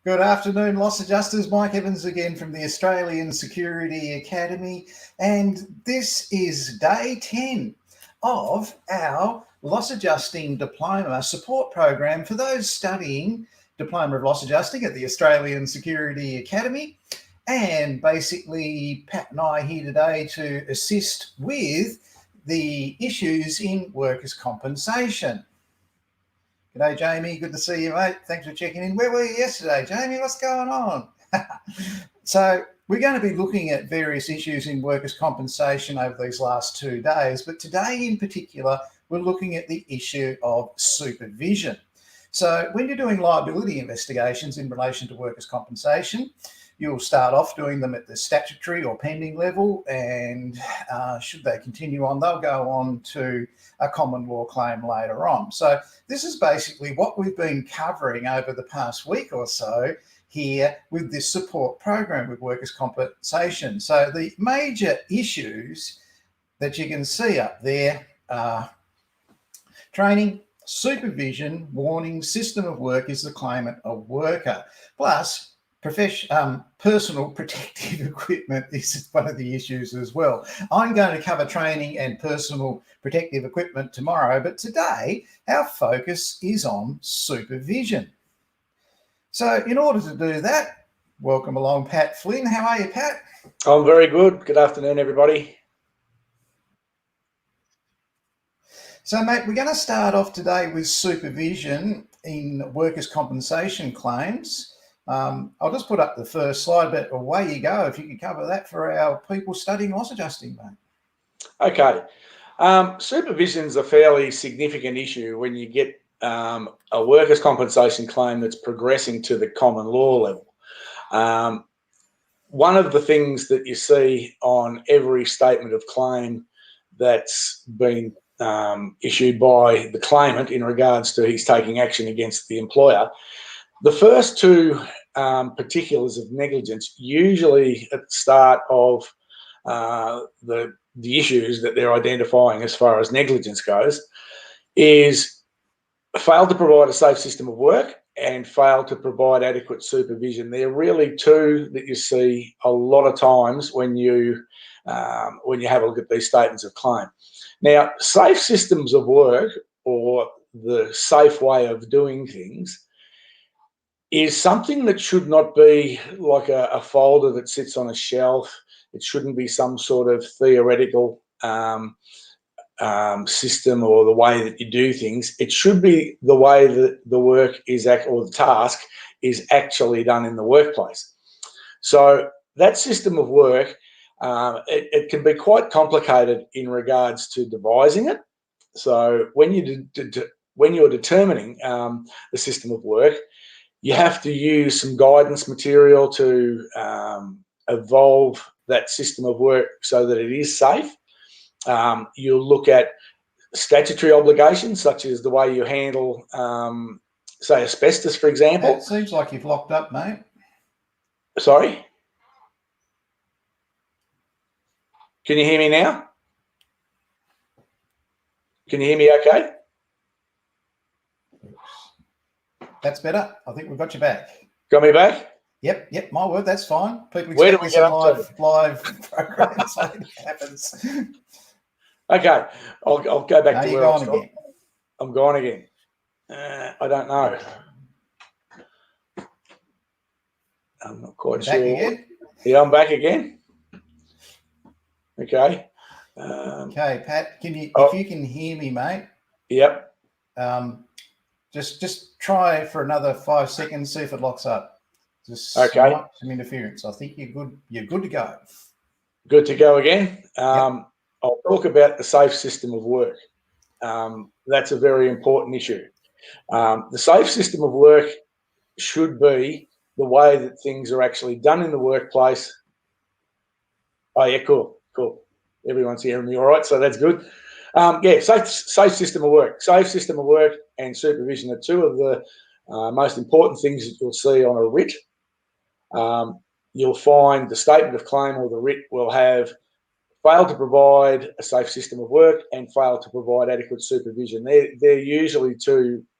Good afternoon, loss adjusters. Mike Evans again from the Australian Security Academy, and this is day 10 of our loss adjusting diploma support program for those studying Diploma of Loss Adjusting at the Australian Security Academy. And basically, Pat and I are here today to assist with the issues in workers' compensation. G'day, Jamie. Good to see you, mate. Thanks for checking in. Where were you yesterday, Jamie? What's going on? So we're going to be looking at various issues in workers' compensation over these last 2 days, but today in particular, we're looking at the issue of supervision. So when you're doing liability investigations in relation to workers' compensation, you'll start off doing them at the statutory or pending level, and should they continue on, they'll go on to a common law claim later on. So this is basically what we've been covering over the past week or so here with this support program with workers' compensation. So the major issues that you can see up there are training, supervision, warning, system of work, is the claimant a worker, plus personal protective equipment is one of the issues as well. I'm going to cover training and personal protective equipment tomorrow, but today our focus is on supervision. So in order to do that, welcome along Pat Flynn. How are you, Pat? I'm very good. Good afternoon, everybody. So, mate, we're going to start off today with supervision in workers' compensation claims. I'll just put up the first slide, but away you go. If you could cover that for our people studying loss adjusting, mate. Okay. Supervision is a fairly significant issue when you get a workers' compensation claim that's progressing to the common law level. One of the things that you see on every statement of claim that's been issued by the claimant in regards to he's taking action against the employer, the first two particulars of negligence, usually at the start of the issues that they're identifying as far as negligence goes, is failed to provide a safe system of work and failed to provide adequate supervision. They're really two that you see a lot of times when you have a look at these statements of claim. Now, safe systems of work, or the safe way of doing things, is something that should not be like a folder that sits on a shelf. It shouldn't be some sort of theoretical system or the way that you do things. It should be the way that the work is, or the task is actually done in the workplace. So that system of work, it can be quite complicated in regards to devising it. So when you're determining the system of work, you have to use some guidance material to evolve that system of work so that it is safe. You'll look at statutory obligations, such as the way you handle, say, asbestos, for example. It seems like you've locked up, mate. Sorry? Can you hear me now? Can you hear me okay? That's better. I think we've got you back. Got me back? Yep, my word, that's fine. People Where do expect we this get in up live programs, so it happens. Okay, I'll go back to you're where I gone was. again. I'm gone again. I don't know. I'm not quite sure. Back again? Yeah, I'm back again. Okay. Okay, Pat, if you can hear me, mate? Yep. Just try for another 5 seconds, see if it locks up. Just okay. Some interference. I think you're good. You're good to go. Good to go again. Yep. I'll talk about the safe system of work. That's a very important issue. The safe system of work should be the way that things are actually done in the workplace. Oh yeah, cool. everyone's hearing me all right, so that's good. Yeah, safe system of work. Safe system of work and supervision are two of the most important things that you'll see on a writ. You'll find the statement of claim or the writ will have failed to provide a safe system of work and failed to provide adequate supervision. They're usually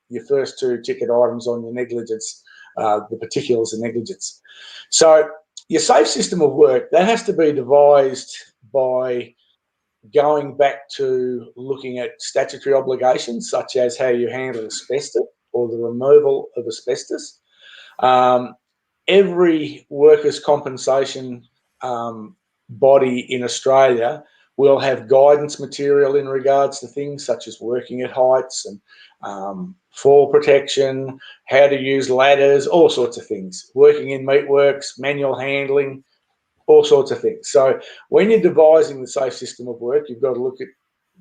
your first two ticket items on your negligence, the particulars of negligence. So your safe system of work, that has to be devised by going back to looking at statutory obligations, such as how you handle asbestos or the removal of asbestos. Every workers' compensation body in Australia will have guidance material in regards to things such as working at heights and fall protection, how to use ladders, all sorts of things, working in meatworks, manual handling, all sorts of things. So when you're devising the safe system of work, you've got to look at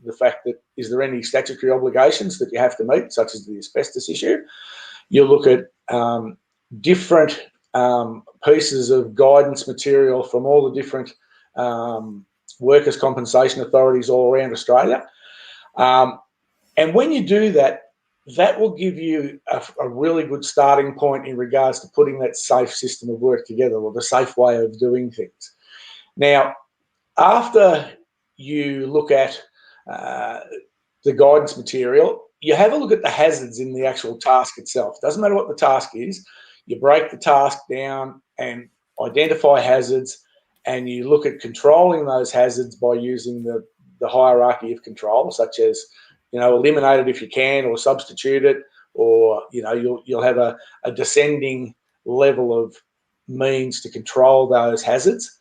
the fact that is there any statutory obligations that you have to meet, such as the asbestos issue. You'll look at different pieces of guidance material from all the different workers' compensation authorities all around Australia. And when you do that, that will give you a really good starting point in regards to putting that safe system of work together, or the safe way of doing things. Now, after you look at the guidance material, you have a look at the hazards in the actual task itself. Doesn't matter what the task is, you break the task down and identify hazards, and you look at controlling those hazards by using the hierarchy of control, such as, eliminate it if you can, or substitute it, or, you'll have a descending level of means to control those hazards.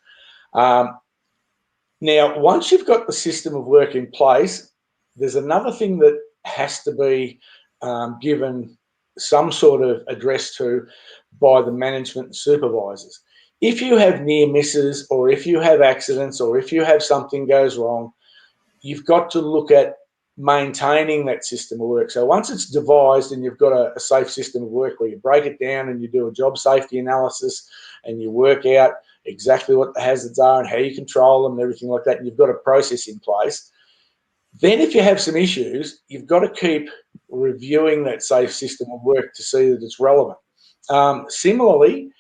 Now, once you've got the system of work in place, there's another thing that has to be given some sort of address to by the management supervisors. If you have near misses, or if you have accidents, or if you have something goes wrong, you've got to look at maintaining that system of work. So once it's devised and you've got a safe system of work where you break it down and you do a job safety analysis and you work out exactly what the hazards are and how you control them and everything like that, and you've got a process in place, then if you have some issues, you've got to keep reviewing that safe system of work to see that it's relevant. Similarly,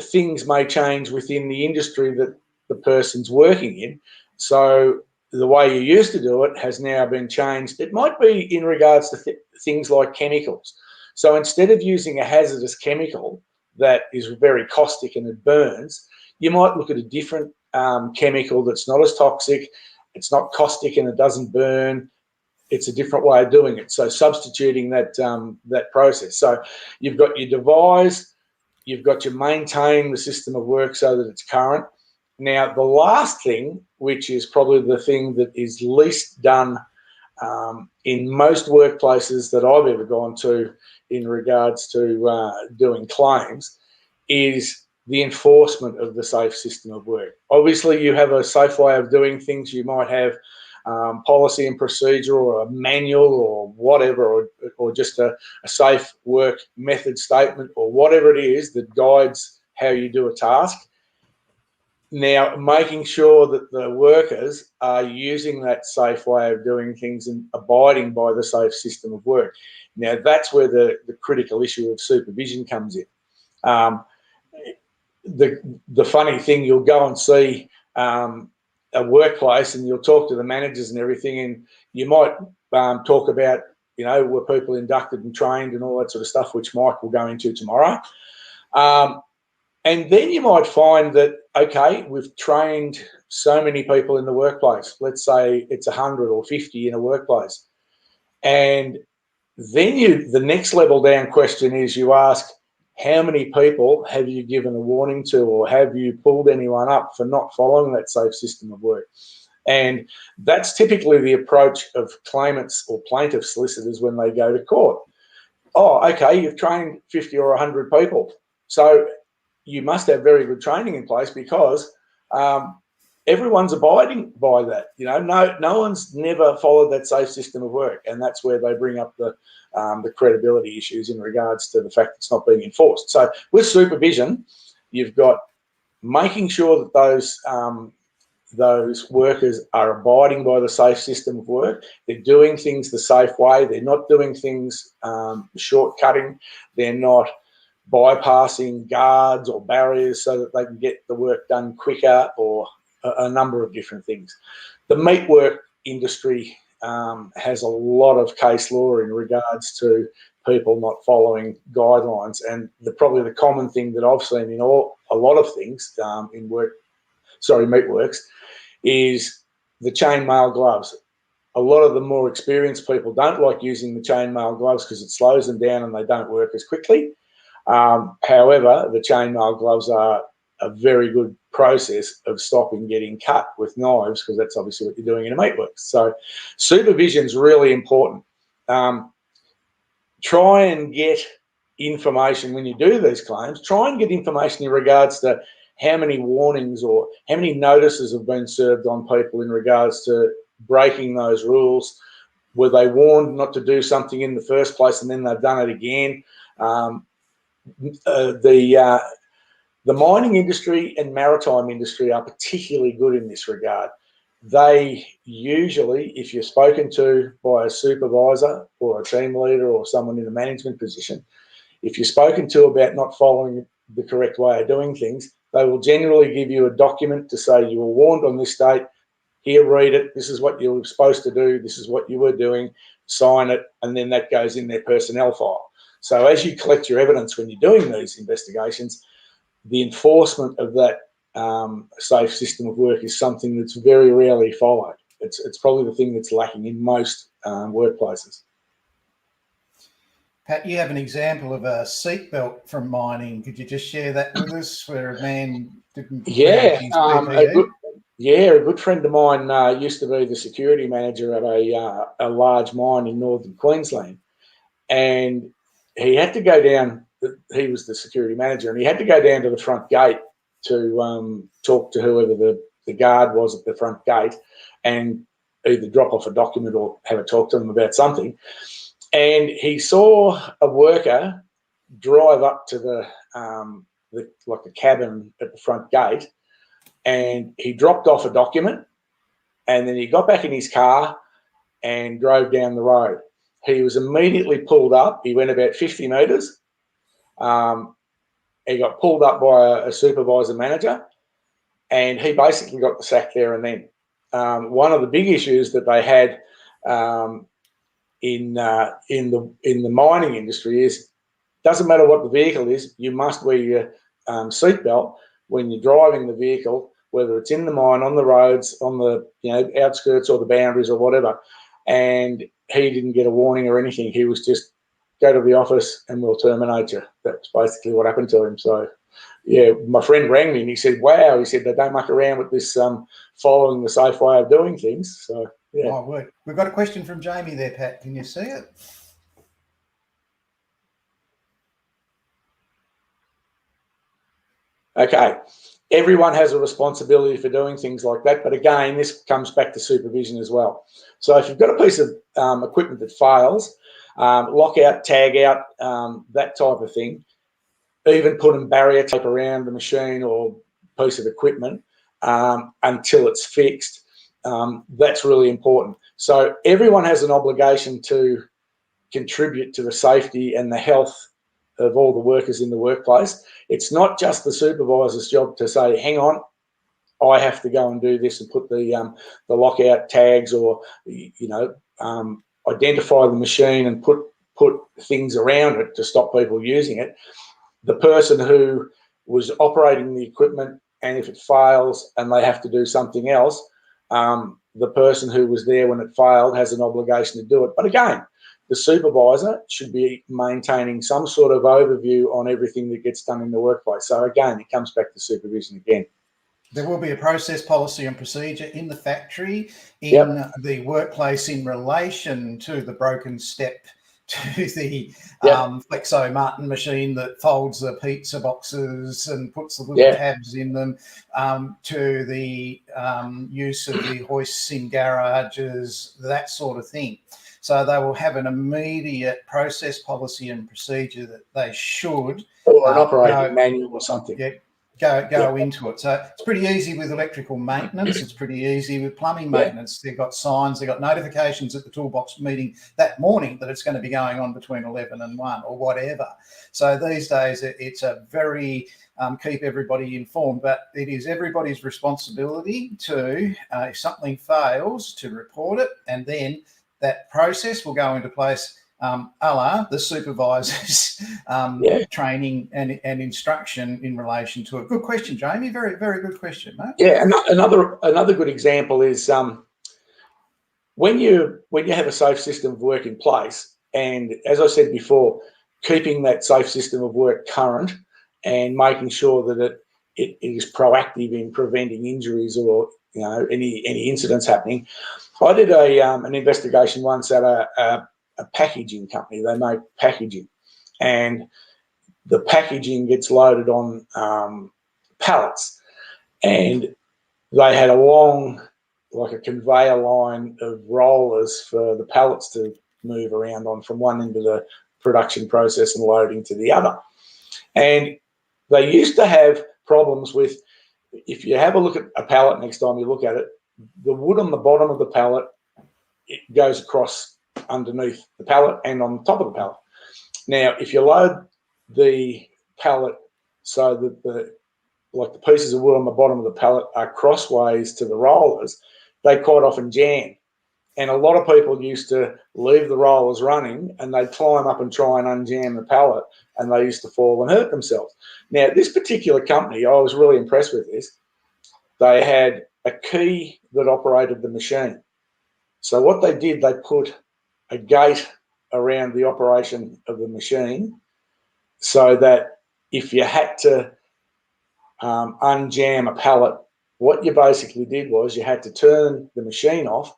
things may change within the industry that the person's working in. So the way you used to do it has now been changed. It might be in regards to things like chemicals. So instead of using a hazardous chemical that is very caustic and it burns, you might look at a different chemical that's not as toxic, it's not caustic and it doesn't burn. It's a different way of doing it. So substituting that process. So you've got your devise, you've got your maintain the system of work so that it's current. Now, the last thing, which is probably the thing that is least done in most workplaces that I've ever gone to in regards to doing claims, is the enforcement of the safe system of work. Obviously, you have a safe way of doing things. You might have policy and procedure, or a manual, or whatever, or just a safe work method statement, or whatever it is that guides how you do a task. Now, making sure that the workers are using that safe way of doing things and abiding by the safe system of work. Now, that's where the critical issue of supervision comes in. The funny thing, you'll go and see a workplace and you'll talk to the managers and everything, and you might talk about, were people inducted and trained and all that sort of stuff, which Mike will go into tomorrow. And then you might find that, okay, we've trained so many people in the workplace. Let's say it's 100 or 50 in a workplace. And then the next level down question is, you ask, how many people have you given a warning to, or have you pulled anyone up for not following that safe system of work? And that's typically the approach of claimants or plaintiff solicitors when they go to court. Oh, okay, you've trained 50 or 100 people. So you must have very good training in place, because everyone's abiding by that. No one's never followed that safe system of work, and that's where they bring up the credibility issues in regards to the fact it's not being enforced. So with supervision, you've got making sure that those those workers are abiding by the safe system of work. They're doing things the safe way. They're not doing things shortcutting. They're not bypassing guards or barriers so that they can get the work done quicker, or a number of different things. The meatwork industry has a lot of case law in regards to people not following guidelines, and probably the common thing that I've seen in a lot of things in meatworks is the chainmail gloves. A lot of the more experienced people don't like using the chainmail gloves because it slows them down and they don't work as quickly. However, the chainmail gloves are a very good process of stopping getting cut with knives, because that's obviously what you're doing in a meatworks. So supervision is really important. Try and get information when you do these claims. Try and get information in regards to how many warnings or how many notices have been served on people in regards to breaking those rules. Were they warned not to do something in the first place and then they've done it again? The mining industry and maritime industry are particularly good in this regard. They usually, if you're spoken to by a supervisor or a team leader or someone in a management position, if you're spoken to about not following the correct way of doing things, they will generally give you a document to say you were warned on this date. Here, read it. This is what you were supposed to do. This is what you were doing. Sign it, and then that goes in their personnel file. So as you collect your evidence when you're doing these investigations, the enforcement of that safe system of work is something that's very rarely followed. It's probably the thing that's lacking in most workplaces. Pat, you have an example of a seatbelt from mining. Could you just share that with us, where a man didn't Yeah, his PPE? a good friend of mine used to be the security manager at a large mine in northern Queensland, and he had to go down. He was the security manager, and he had to go down to the front gate to talk to whoever the guard was at the front gate, and either drop off a document or have a talk to them about something. And he saw a worker drive up to the cabin at the front gate, and he dropped off a document, and then he got back in his car and drove down the road. He was immediately pulled up. He went about 50 metres. He got pulled up by a supervisor manager, and he basically got the sack there and then. One of the big issues that they had in the mining industry is, doesn't matter what the vehicle is, you must wear your seatbelt when you're driving the vehicle, whether it's in the mine, on the roads, on the outskirts or the boundaries or whatever. And he didn't get a warning or anything. He was just, go to the office and we'll terminate you. That's basically what happened to him. So yeah, my friend rang me and he said, wow, he said, they don't muck around with this following the safe way of doing things. So yeah. My word. We've got a question from Jamie there, Pat. Can you see it? Okay. Everyone has a responsibility for doing things like that. But again, this comes back to supervision as well. So if you've got a piece of equipment that fails, lock out, tag out, that type of thing, even putting barrier tape around the machine or piece of equipment until it's fixed, that's really important. So everyone has an obligation to contribute to the safety and the health of all the workers in the workplace. It's not just the supervisor's job to say, hang on, I have to go and do this and put the lockout tags or, identify the machine and put things around it to stop people using it. The person who was operating the equipment, and if it fails and they have to do something else, the person who was there when it failed has an obligation to do it. But again, the supervisor should be maintaining some sort of overview on everything that gets done in the workplace. So again, it comes back to supervision again. There will be a process, policy and procedure in the factory, in the workplace in relation to the broken step, to the Flexo Martin machine that folds the pizza boxes and puts the little tabs in them, to the use of the hoists in garages, that sort of thing. So they will have an immediate process, policy and procedure that they should. Or an operating manual or something. Yeah, go into it. So it's pretty easy with electrical maintenance. It's pretty easy with plumbing maintenance. They've got signs, they've got notifications at the toolbox meeting that morning that it's going to be going on between 11 and 1 or whatever. So these days it's a very keep everybody informed, but it is everybody's responsibility to, if something fails, to report it, and then that process will go into place a la the supervisor's training and instruction in relation to it. Good question, Jamie. Very, very good question, mate. Yeah, another good example is when you have a safe system of work in place, and as I said before, keeping that safe system of work current and making sure that it is proactive in preventing injuries or any incidents happening. I did an investigation once at a packaging company. They make packaging, and the packaging gets loaded on pallets, and they had a long, like a conveyor line of rollers for the pallets to move around on from one end of the production process and loading to the other. And they used to have problems with, if you have a look at a pallet next time you look at it, the wood on the bottom of the pallet, it goes across underneath the pallet and on top of the pallet. Now, if you load the pallet so that the pieces of wood on the bottom of the pallet are crossways to the rollers, they quite often jam. And a lot of people used to leave the rollers running and they'd climb up and try and unjam the pallet, and they used to fall and hurt themselves. Now, this particular company, I was really impressed with this. They had a key that operated the machine. So what they did, they put a gate around the operation of the machine so that if you had to unjam a pallet, what you basically did was you had to turn the machine off,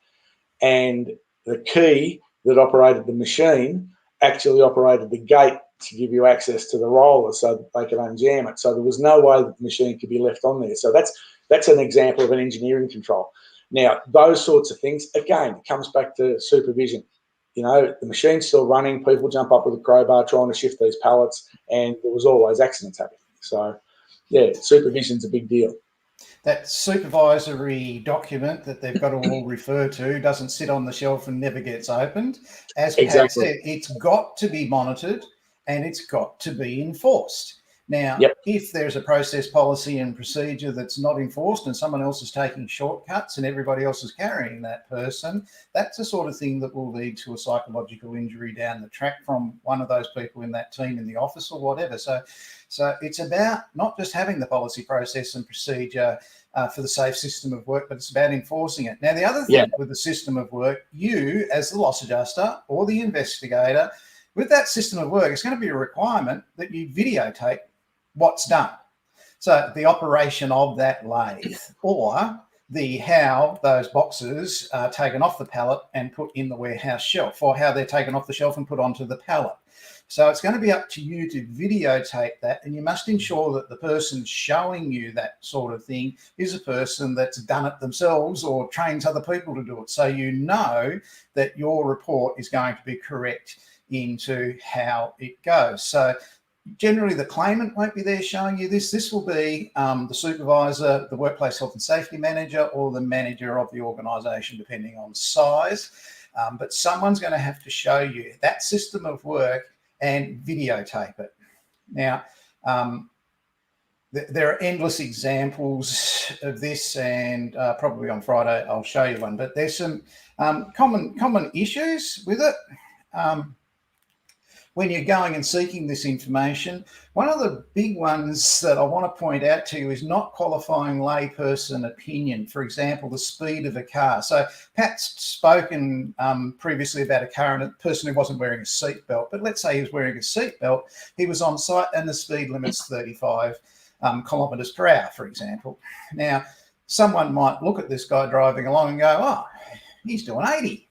and the key that operated the machine actually operated the gate to give you access to the roller so that they could unjam it. So there was no way that the machine could be left on there. So that's an example of an engineering control. Now, those sorts of things, again, it comes back to supervision. The machine's still running, people jump up with a crowbar trying to shift these pallets, and there was always accidents happening. So, yeah, supervision's a big deal. That supervisory document that they've got to all refer to doesn't sit on the shelf and never gets opened. As Pat said, it's got to be monitored and it's got to be enforced. Now, if there's a process, policy and procedure that's not enforced and someone else is taking shortcuts and everybody else is carrying that person, that's the sort of thing that will lead to a psychological injury down the track from one of those people in that team in the office or whatever. So it's about not just having the policy, process and procedure for the safe system of work, but it's about enforcing it. Now, the other thing with the system of work, you as the loss adjuster or the investigator, with that system of work, it's going to be a requirement that you videotape what's done. So the operation of that lathe, or how those boxes are taken off the pallet and put in the warehouse shelf, or how they're taken off the shelf and put onto the pallet. So it's going to be up to you to videotape that, and you must ensure that the person showing you that sort of thing is a person that's done it themselves or trains other people to do it. So you know that your report is going to be correct into how it goes. So generally, the claimant won't be there showing you this. This will be the supervisor, the workplace health and safety manager, or the manager of the organisation, depending on size. But someone's going to have to show you that system of work and videotape it. Now, there are endless examples of this, and probably on Friday I'll show you one. But there's some common issues with it. When you're going and seeking this information, one of the big ones that I want to point out to you is not qualifying layperson opinion. For example, the speed of a car. So Pat's spoken previously about a car and a person who wasn't wearing a seatbelt, but let's say he was wearing a seatbelt, he was on site and the speed limit's 35 kilometres per hour, for example. Now, someone might look at this guy driving along and go, oh, he's doing 80.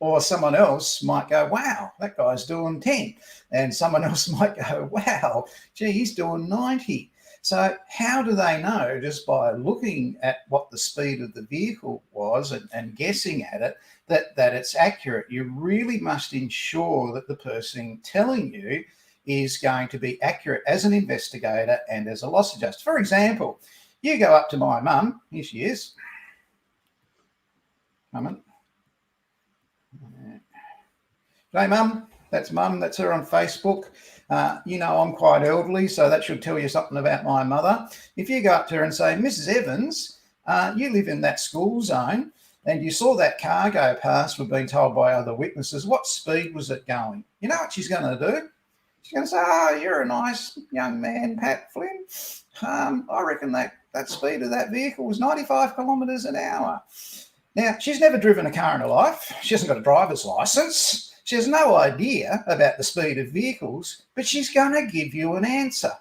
Or someone else might go, wow, that guy's doing 10. And someone else might go, wow, gee, he's doing 90. So how do they know, just by looking at what the speed of the vehicle was and guessing at it, that it's accurate? You really must ensure that the person telling you is going to be accurate as an investigator and as a loss adjuster. For example, you go up to my mum, here she is. Mum. Hey, Mum, that's her on Facebook. You know, I'm quite elderly, so that should tell you something about my mother. If you go up to her and say, Mrs. Evans, you live in that school zone and you saw that car go past, we've been told by other witnesses, what speed was it going? You know what she's going to do? She's going to say, oh, you're a nice young man, Pat Flynn. I reckon that speed of that vehicle was 95 kilometres an hour. Now, she's never driven a car in her life. She hasn't got a driver's licence. She has no idea about the speed of vehicles, but she's going to give you an answer.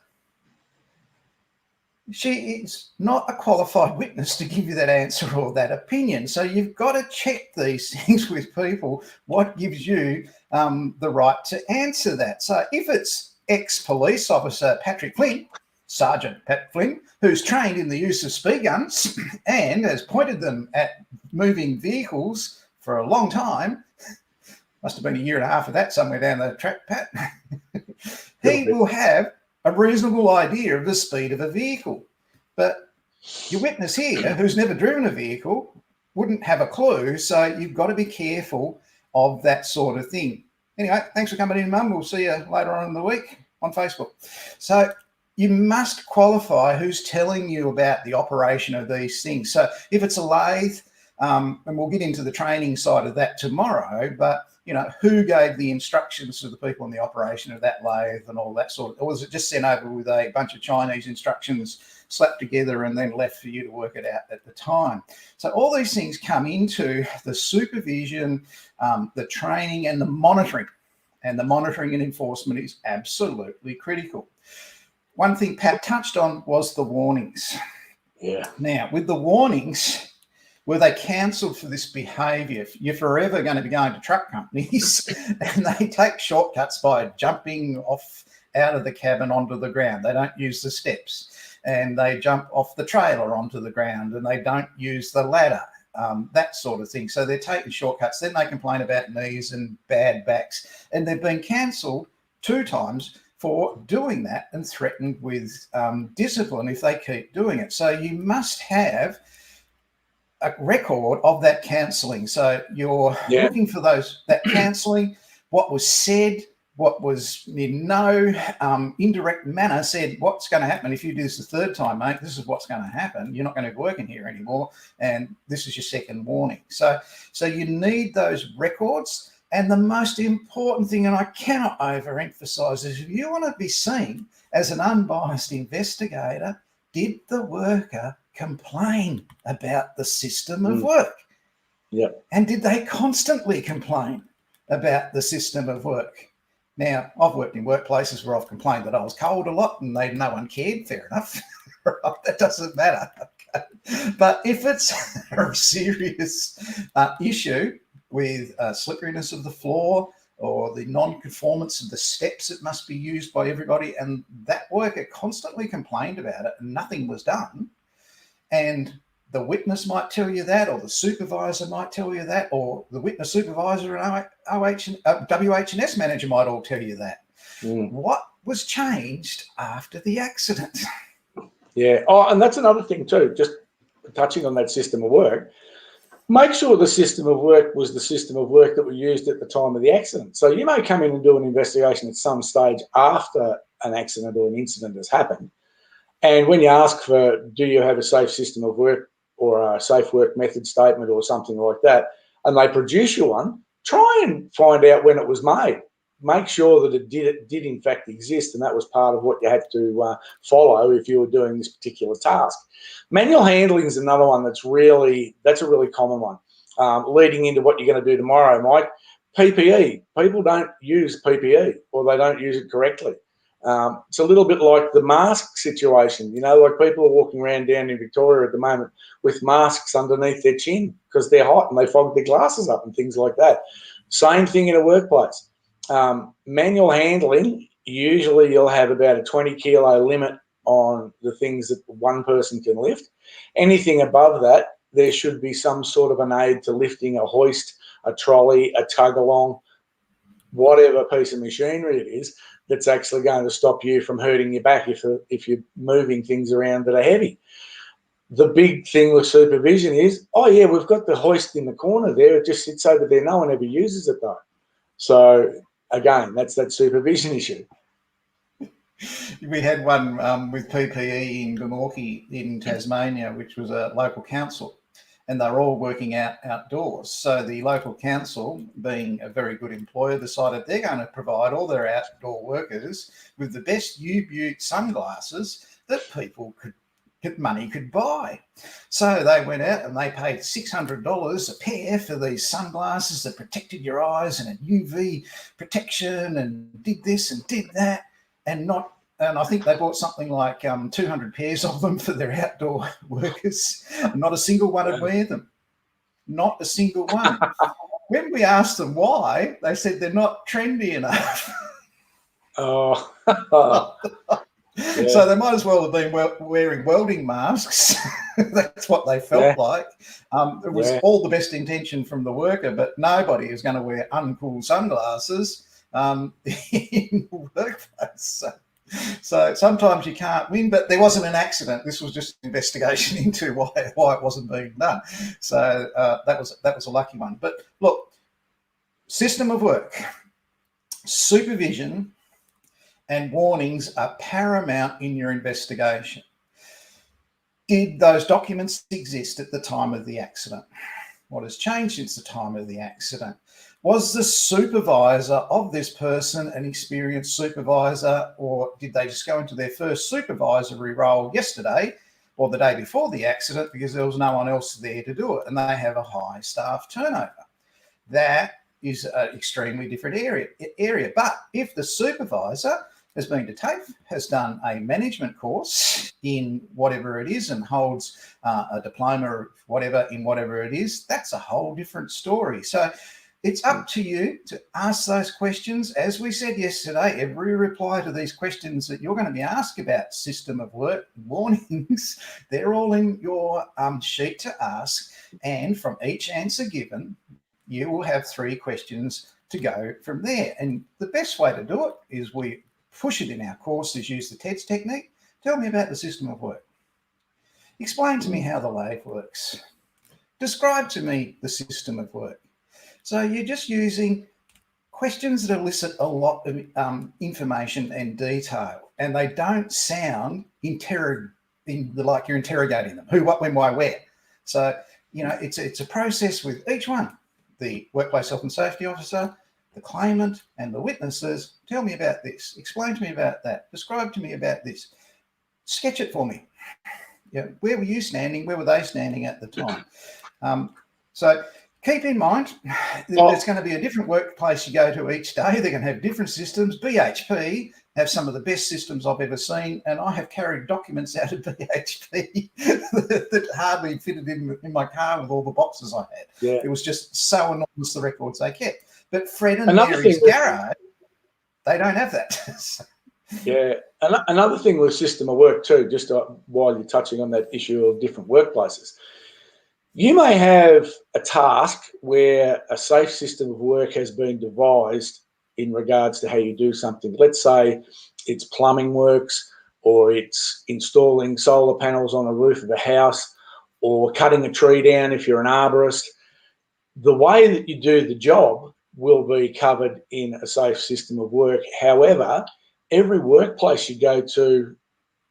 She is not a qualified witness to give you that answer or that opinion. So you've got to check these things with people, what gives you the right to answer that. So if it's ex-police officer Patrick Flynn, Sergeant Pat Flynn, who's trained in the use of speed guns and has pointed them at moving vehicles for a long time, must have been a year and a half of that somewhere down the track, Pat, he will have a reasonable idea of the speed of a vehicle. But your witness here, who's never driven a vehicle, wouldn't have a clue. So you've got to be careful of that sort of thing. Anyway, thanks for coming in, Mum. We'll see you later on in the week on Facebook. So you must qualify who's telling you about the operation of these things. So if it's a lathe, and we'll get into the training side of that tomorrow, but you know, who gave the instructions to the people in the operation of that lathe and all that sort of, or was it just sent over with a bunch of Chinese instructions slapped together and then left for you to work it out at the time? So all these things come into the supervision, the training and the monitoring. And the monitoring and enforcement is absolutely critical. One thing Pat touched on was the warnings. Yeah. Now, with the warnings, were they cancelled for this behaviour? You're forever going to be going to truck companies and they take shortcuts by jumping off out of the cabin onto the ground. They don't use the steps and they jump off the trailer onto the ground and they don't use the ladder, that sort of thing. So they're taking shortcuts. Then they complain about knees and bad backs, and they've been cancelled 2 times for doing that and threatened with discipline if they keep doing it. So you must have a record of that cancelling. So you're looking for that cancelling, what was said, what was in no indirect manner said, what's going to happen if you do this the 3rd time, mate? This is what's going to happen. You're not going to be working here anymore, and this is your 2nd warning. So you need those records. And the most important thing, and I cannot overemphasise, is if you want to be seen as an unbiased investigator, did the worker complain about the system of work? Yep. And did they constantly complain about the system of work? Now, I've worked in workplaces where I've complained that I was cold a lot and no one cared. Fair enough. That doesn't matter. Okay. But if it's a serious issue with slipperiness of the floor or the non-conformance of the steps that must be used by everybody, and that worker constantly complained about it and nothing was done, and the witness might tell you that, or the supervisor might tell you that, or the witness supervisor and WH&S manager might all tell you that. What was changed after the accident? Yeah. Oh, and that's another thing too, just touching on that system of work. Make sure the system of work was the system of work that was used at the time of the accident. So you may come in and do an investigation at some stage after an accident or an incident has happened. And when you ask for, do you have a safe system of work or a safe work method statement or something like that, and they produce you one, try and find out when it was made. Make sure that it did in fact exist, and that was part of what you had to follow if you were doing this particular task. Manual handling is another one that's a really common one. Leading into what you're going to do tomorrow, Mike, PPE. People don't use PPE or they don't use it correctly. It's a little bit like the mask situation. You know, like people are walking around down in Victoria at the moment with masks underneath their chin because they're hot and they fog their glasses up and things like that. Same thing in a workplace. Manual handling, usually you'll have about a 20 kilo limit on the things that one person can lift. Anything above that, there should be some sort of an aid to lifting, a hoist, a trolley, a tug along, whatever piece of machinery it is that's actually going to stop you from hurting your back if you're moving things around that are heavy. The big thing with supervision is, oh yeah, we've got the hoist in the corner there. It just sits over there. No one ever uses it though. So again, that's that supervision issue. We had one with PPE in Glenorchy in Tasmania, which was a local council, and they were all working outdoors. So the local council, being a very good employer, decided they're going to provide all their outdoor workers with the best U-Butte sunglasses that people money could buy. So they went out and they paid $600 a pair for these sunglasses that protected your eyes and a UV protection and did this and did that, and I think they bought something like 200 pairs of them for their outdoor workers. Not a single one would wear them. Not a single one. When we asked them why, they said they're not trendy enough. Oh. Yeah. So they might as well have been wearing welding masks. That's what they felt like. It was all the best intention from the worker, but nobody is going to wear uncool sunglasses in the workplace. So sometimes you can't win, but there wasn't an accident. This was just an investigation into why it wasn't being done. So that was a lucky one. But look, system of work, supervision and warnings are paramount in your investigation. Did those documents exist at the time of the accident? What has changed since the time of the accident? Was the supervisor of this person an experienced supervisor, or did they just go into their first supervisory role yesterday or the day before the accident because there was no one else there to do it and they have a high staff turnover? That is an extremely different area. But if the supervisor has been to TAFE, has done a management course in whatever it is and holds a diploma or whatever in whatever it is, that's a whole different story. So it's up to you to ask those questions. As we said yesterday, every reply to these questions that you're going to be asked about system of work, warnings, they're all in your sheet to ask. And from each answer given, you will have 3 questions to go from there. And the best way to do it is we push it in our courses, use the TEDS technique. Tell me about the system of work. Explain to me how the lathe works. Describe to me the system of work. So you're just using questions that elicit a lot of information and detail, and they don't sound like you're interrogating them. Who, what, when, why, where. So, it's a process with each one. The workplace health and safety officer, the claimant and the witnesses. Tell me about this. Explain to me about that. Describe to me about this. Sketch it for me. Where were you standing? Where were they standing at the time? So keep in mind, there's going to be a different workplace you go to each day. They're going to have different systems. BHP have some of the best systems I've ever seen, and I have carried documents out of BHP that hardly fitted in my car with all the boxes I had. Yeah. It was just so enormous, the records they kept. But Fred and Mary's garage, they don't have that. Yeah. Another thing with system of work too, just while you're touching on that issue of different workplaces, you may have a task where a safe system of work has been devised in regards to how you do something. Let's say it's plumbing works, or it's installing solar panels on the roof of a house, or cutting a tree down if you're an arborist. The way that you do the job will be covered in a safe system of work. However, every workplace you go to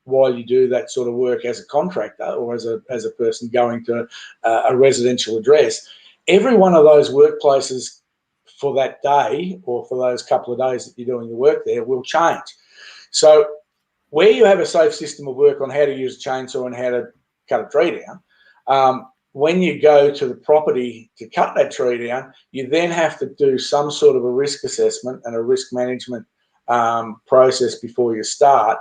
while you do that sort of work as a contractor or as a person going to a residential address, every one of those workplaces for that day or for those couple of days that you're doing your work there will change. So where you have a safe system of work on how to use a chainsaw and how to cut a tree down, when you go to the property to cut that tree down, you then have to do some sort of a risk assessment and a risk management process before you start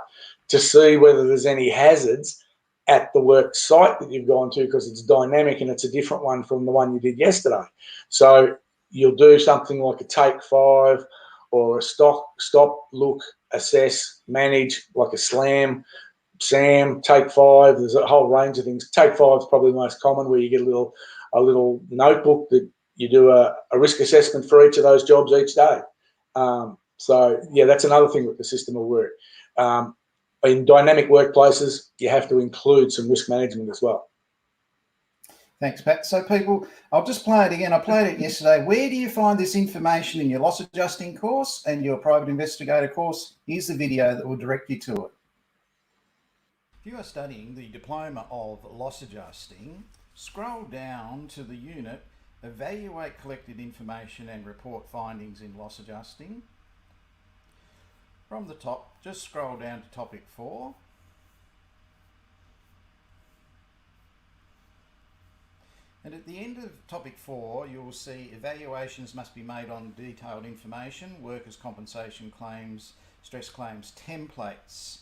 to see whether there's any hazards at the work site that you've gone to, because it's dynamic and it's a different one from the one you did yesterday. So you'll do something like a take 5 or a stop, look, assess, manage, like a SAM, take 5. There's a whole range of things. Take 5 is probably the most common, where you get a little notebook that you do a risk assessment for each of those jobs each day. So yeah, that's another thing that the system will work. In dynamic workplaces, you have to include some risk management as well. Thanks, Pat. So people, I'll just play it again. I played it yesterday. Where do you find this information in your loss adjusting course and your private investigator course? Here's the video that will direct you to it. If you are studying the Diploma of Loss Adjusting, scroll down to the unit, Evaluate Collected Information and Report Findings in Loss Adjusting. From the top, just scroll down to topic 4. And at the end of topic 4, you will see evaluations must be made on detailed information, workers' compensation claims, stress claims templates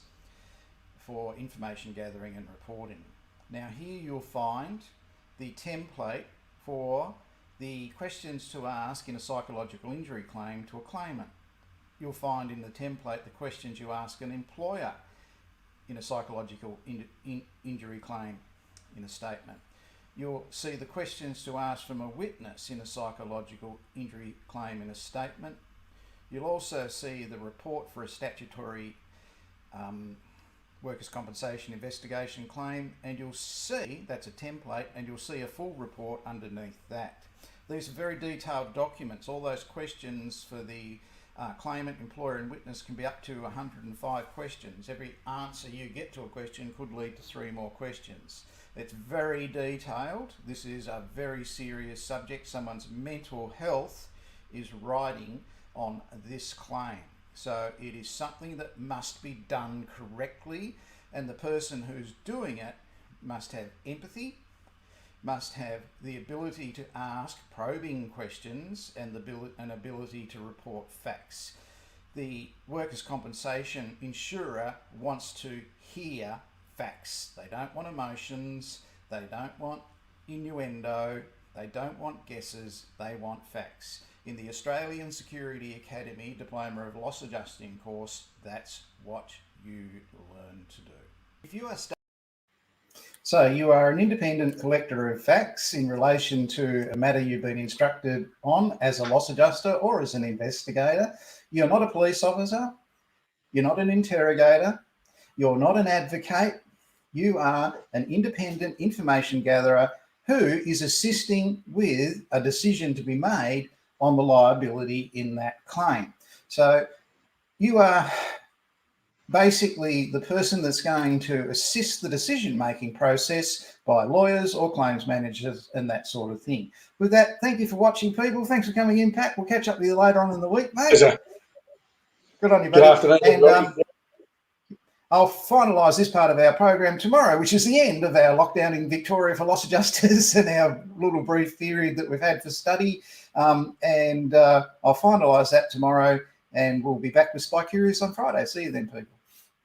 for information gathering and reporting. Now here you'll find the template for the questions to ask in a psychological injury claim to a claimant. You'll find in the template the questions you ask an employer in a psychological injury claim in a statement. You'll see the questions to ask from a witness in a psychological injury claim in a statement. You'll also see the report for a statutory workers' compensation investigation claim, and you'll see, that's a template, and you'll see a full report underneath that. These are very detailed documents. All those questions for the claimant, employer and witness can be up to 105 questions. Every answer you get to a question could lead to 3 more questions. It's very detailed. This is a very serious subject. Someone's mental health is riding on this claim. So it is something that must be done correctly, and the person who's doing it must have empathy, must have the ability to ask probing questions and an ability to report facts. The workers' compensation insurer wants to hear facts. They don't want emotions, they don't want innuendo, they don't want guesses, they want facts. In the Australian Security Academy Diploma of Loss Adjusting course, that's what you learn to do. If you are So you are an independent collector of facts in relation to a matter you've been instructed on as a loss adjuster or as an investigator. You're not a police officer, you're not an interrogator, you're not an advocate, you are an independent information gatherer who is assisting with a decision to be made on the liability in that claim. So you are basically the person that's going to assist the decision-making process by lawyers or claims managers and that sort of thing. With that, thank you for watching, people. Thanks for coming in, Pat. We'll catch up with you later on in the week, mate. Yes, Good on you, buddy. Good afternoon, and I'll finalise this part of our program tomorrow, which is the end of our lockdown in Victoria for loss adjusters and our little brief period that we've had for study. I'll finalise that tomorrow, and we'll be back with Spy Curious on Friday. See you then, people.